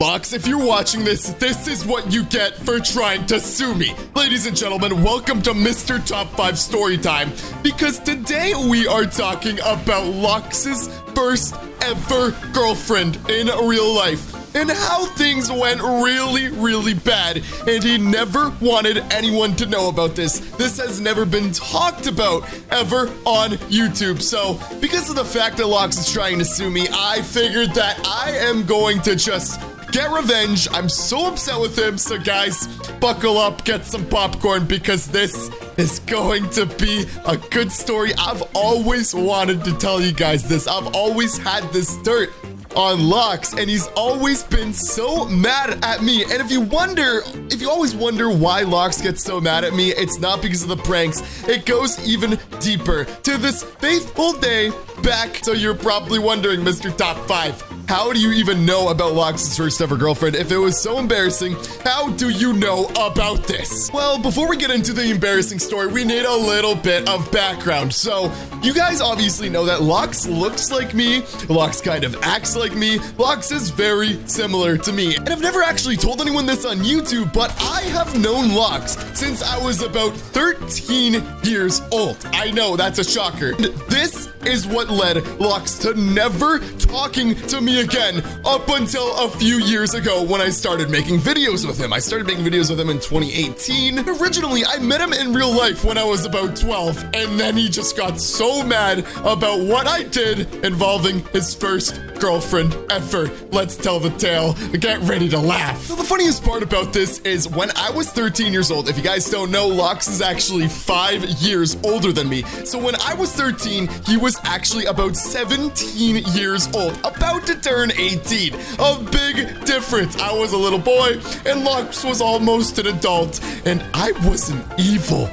Lox, if you're watching this, this is what you get for trying to sue me. Ladies and gentlemen, welcome to Mr. Top 5 Storytime, because today we are talking about Lox's first ever girlfriend in real life, and how things went really bad, and he never wanted anyone to know about this. This has never been talked about ever on YouTube. So, because of the fact that Lox is trying to sue me, I figured that I am going to just get revenge. I'm so upset with him. So guys, buckle up, get some popcorn, because this is going to be a good story. I've always wanted to tell you guys this. I've always had this dirt on Lox, and he's always been so mad at me. And if you always wonder why Lox gets so mad at me, it's not because of the pranks. It goes even deeper to this faithful day back. So you're probably wondering, Mr. Top 5, how do you even know about Lox's first ever girlfriend? If it was so embarrassing, how do you know about this? Well, before we get into the embarrassing story, we need a little bit of background. So you guys obviously know that Lox looks like me. Lox kind of acts like me. Lox is very similar to me. And I've never actually told anyone this on YouTube, but I have known Lox since I was about 13 years old. I know, that's a shocker. And this is what led Lox to never talking to me again up until a few years ago when I started making videos with him. I started making videos with him in 2018. Originally, I met him in real life when I was about 12, and then he just got so mad about what I did involving his first girlfriend ever. Let's tell the tale. Get ready to laugh. So the funniest part about this is when I was 13 years old, if you guys don't know, Lox is actually 5 years older than me. So when I was 13, he was actually about 17 years old, about to turn 18. A big difference. I was a little boy and Lox was almost an adult, and I was an evil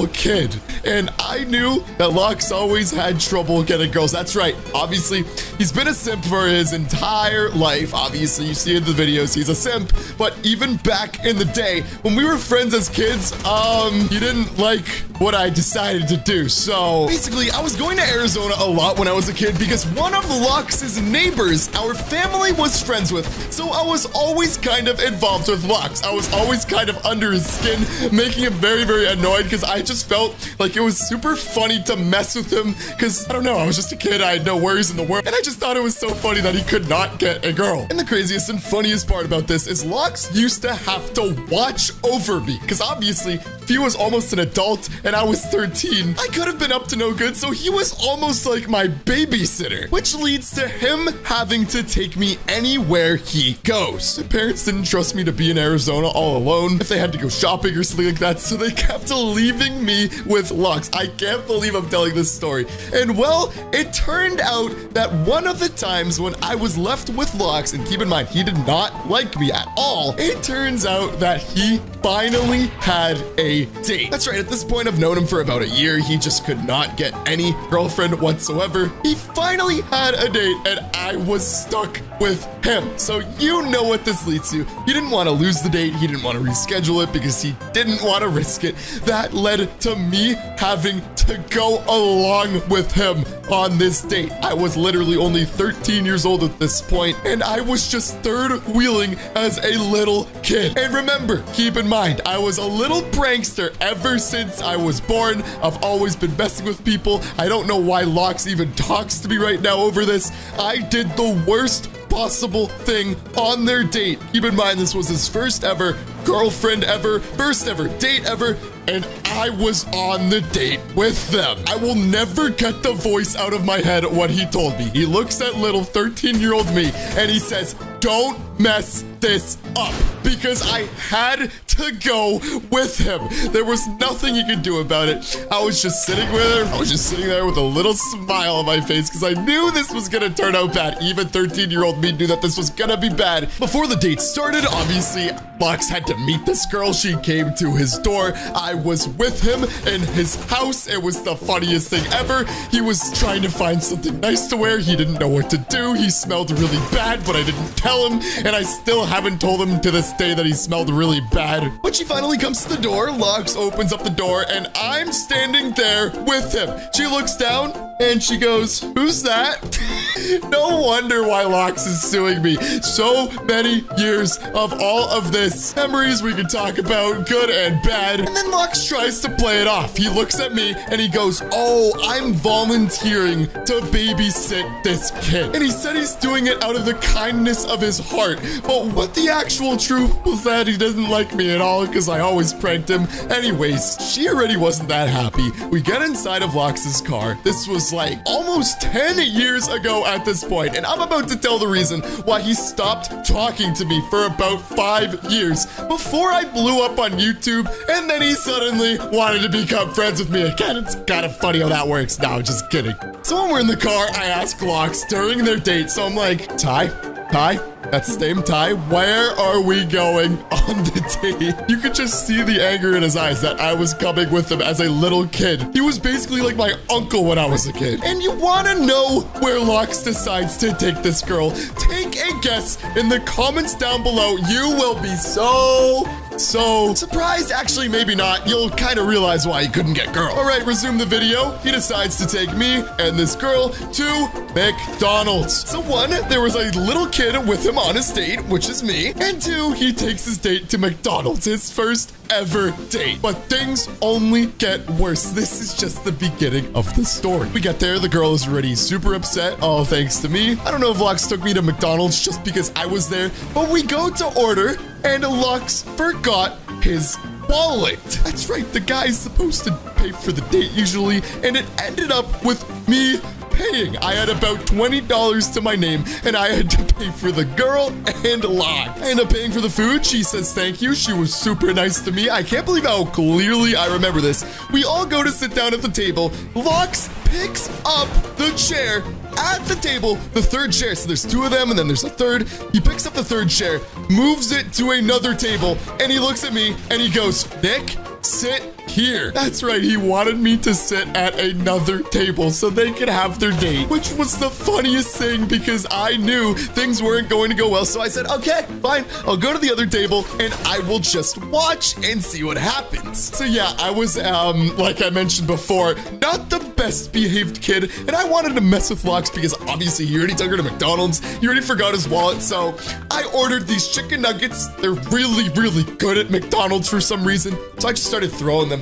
kid. And I knew that Lox always had trouble getting girls. That's right. Obviously, he's been a simp for his entire life. Obviously, you see in the videos, he's a simp. But even back in the day, when we were friends as kids, he didn't like what I decided to do. So basically, I was going to Arizona a lot when I was a kid because one of Lox's neighbors, our family was friends with. So I was always kind of involved with Lox. I was always kind of under his skin, making him very annoyed, because I just felt like it was super funny to mess with him, because I don't know, I was just a kid, I had no worries in the world, and I just thought it was so funny that he could not get a girl. And the craziest and funniest part about this is Lox used to have to watch over me, because obviously if he was almost an adult and I was 13, I could have been up to no good, so he was almost like my babysitter, which leads to him having to take me anywhere he goes. My parents didn't trust me to be in Arizona all alone if they had to go shopping or something like that, so they kept leaving me with Lox. I can't believe I'm telling this story. And well, it turned out that one of the times when I was left with Lox, and keep in mind, he did not like me at all, it turns out that he finally had a date. That's right, at this point, I've known him for about a year. He just could not get any girlfriend whatsoever. He finally had a date, and I was stuck with him. So you know what this leads to. He didn't want to lose the date. He didn't want to reschedule it because he didn't want to risk it. That led to me having to go along with him on this date. I was literally only 13 years old at this point, and I was just third wheeling as a little kid. And remember, keep in mind, I was a little prankster ever since I was born. I've always been messing with people. I don't know why Lox even talks to me right now over this. I did the worst possible thing on their date. Keep in mind, this was his first ever girlfriend ever, first ever date ever, and I was on the date with them. I will never get the voice out of my head what he told me. He looks at little 13-year-old me and he says, "Don't mess this up," because I had to go with him. There was nothing you could do about it. I was just sitting with her. I was just sitting there with a little smile on my face because I knew this was gonna turn out bad. Even 13-year-old me knew that this was gonna be bad. Before the date started, obviously, Lox had to meet this girl. She came to his door. I was with him in his house. It was the funniest thing ever. He was trying to find something nice to wear. He didn't know what to do. He smelled really bad, but I didn't tell him, and I still haven't told him to this day that he smelled really bad. When she finally comes to the door, Lox opens up the door, and I'm standing there with him. She looks down, and she goes, "Who's that?" No wonder why Lox is suing me. So many years of all of this. Memories we can talk about, good and bad. And then Lox tries to play it off. He looks at me and he goes, oh, I'm volunteering to babysit this kid. And he said he's doing it out of the kindness of his heart. But what the actual truth was that he doesn't like me at all because I always pranked him. Anyways, she already wasn't that happy. We get inside of Lox's car. This was like almost 10 years ago at this point, and I'm about to tell the reason why he stopped talking to me for about 5 years before I blew up on YouTube, and then he suddenly wanted to become friends with me again. It's kind of funny how that works. No, just kidding. So when we're in the car, I ask Lox during their date, so I'm like, Ty, that's his name, Ty. Where are we going on the date? You could just see the anger in his eyes that I was coming with him as a little kid. He was basically like my uncle when I was a kid. And you want to know where Lox decides to take this girl? Take a guess in the comments down below. You will be so surprised. Actually, maybe not. You'll kind of realize why he couldn't get girl. All right, resume the video. He decides to take me and this girl to McDonald's. So one, there was a little kid with him on his date, which is me. And two, he takes his date to McDonald's, his first ever date. But things only get worse. This is just the beginning of the story. We get there, the girl is already super upset, all thanks to me. I don't know if Lox took me to McDonald's just because I was there, but we go to order and Lox forgot his wallet. That's right, the guy's supposed to pay for the date usually, and it ended up with me paying. I had about $20 to my name, and I had to pay for the girl and Lox. I ended up paying for the food. She says thank you. She was super nice to me. I can't believe how clearly I remember this. We all go to sit down at the table. Lox picks up the chair at the table, the third chair. So there's two of them, and then there's a third. He picks up the third chair, moves it to another table, and he looks at me, and he goes, Nick, sit here. That's right, he wanted me to sit at another table so they could have their date, which was the funniest thing because I knew things weren't going to go well. So I said, okay, fine, I'll go to the other table and I will just watch and see what happens. So yeah, I was, like I mentioned before, not the best behaved kid, and I wanted to mess with Lox because obviously he already took her to McDonald's. He already forgot his wallet, so I ordered these chicken nuggets. They're really, really good at McDonald's for some reason, so I just started throwing them.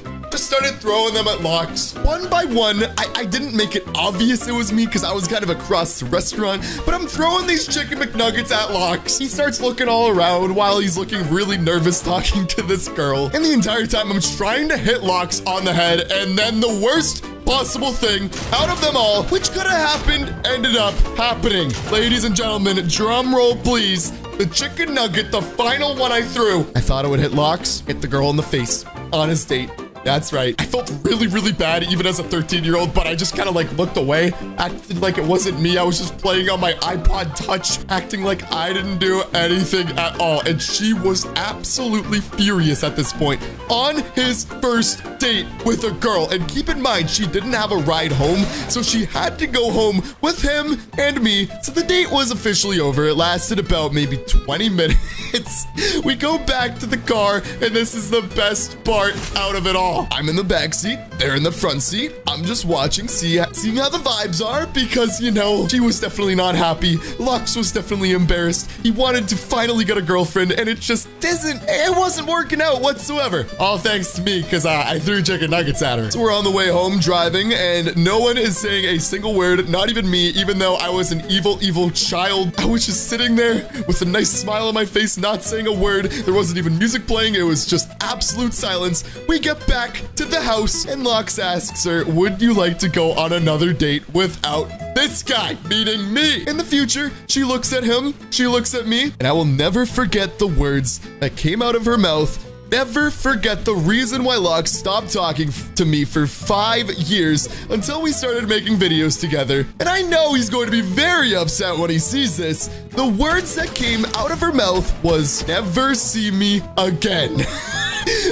At Lox. One by one, I didn't make it obvious it was me because I was kind of across the restaurant, but I'm throwing these chicken McNuggets at Lox. He starts looking all around while he's looking really nervous talking to this girl. And the entire time I'm trying to hit Lox on the head, and then the worst possible thing out of them all, which could have happened, ended up happening. Ladies and gentlemen, drum roll please. The chicken nugget, the final one I threw, I thought it would hit Lox, hit the girl in the face on his date. That's right. I felt really, really bad even as a 13-year-old, but I just kind of like looked away, acted like it wasn't me. I was just playing on my iPod Touch, acting like I didn't do anything at all. And she was absolutely furious at this point on his first date with a girl. And keep in mind, she didn't have a ride home, so she had to go home with him and me. So the date was officially over. It lasted about maybe 20 minutes. We go back to the car, and this is the best part out of it all. I'm in the back seat, they're in the front seat. I'm just watching, seeing how the vibes are because, you know, she was definitely not happy. Lox was definitely embarrassed. He wanted to finally get a girlfriend, and it wasn't working out whatsoever. All thanks to me because I threw chicken nuggets at her. So we're on the way home driving, and no one is saying a single word, not even me, even though I was an evil, evil child. I was just sitting there with a nice smile on my face, not saying a word. There wasn't even music playing. It was just absolute silence. We get back to the house, and Lox asks her, would you like to go on another date without this guy, meaning me? In the future, she looks at him, she looks at me, and I will never forget the words that came out of her mouth. Never forget the reason why Lox stopped talking to me for 5 years until we started making videos together. And I know he's going to be very upset when he sees this. The words that came out of her mouth was, never see me again.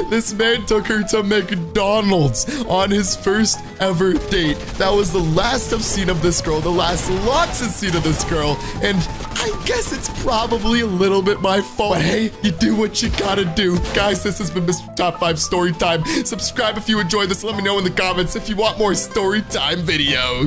This man took her to McDonald's on his first ever date. That was the last I've seen of this girl, the last Lox has seen of this girl, and I guess it's probably a little bit my fault. But hey, you do what you gotta do. Guys, this has been Mr. Top 5 Storytime. Subscribe if you enjoyed this. Let me know in the comments if you want more Storytime videos.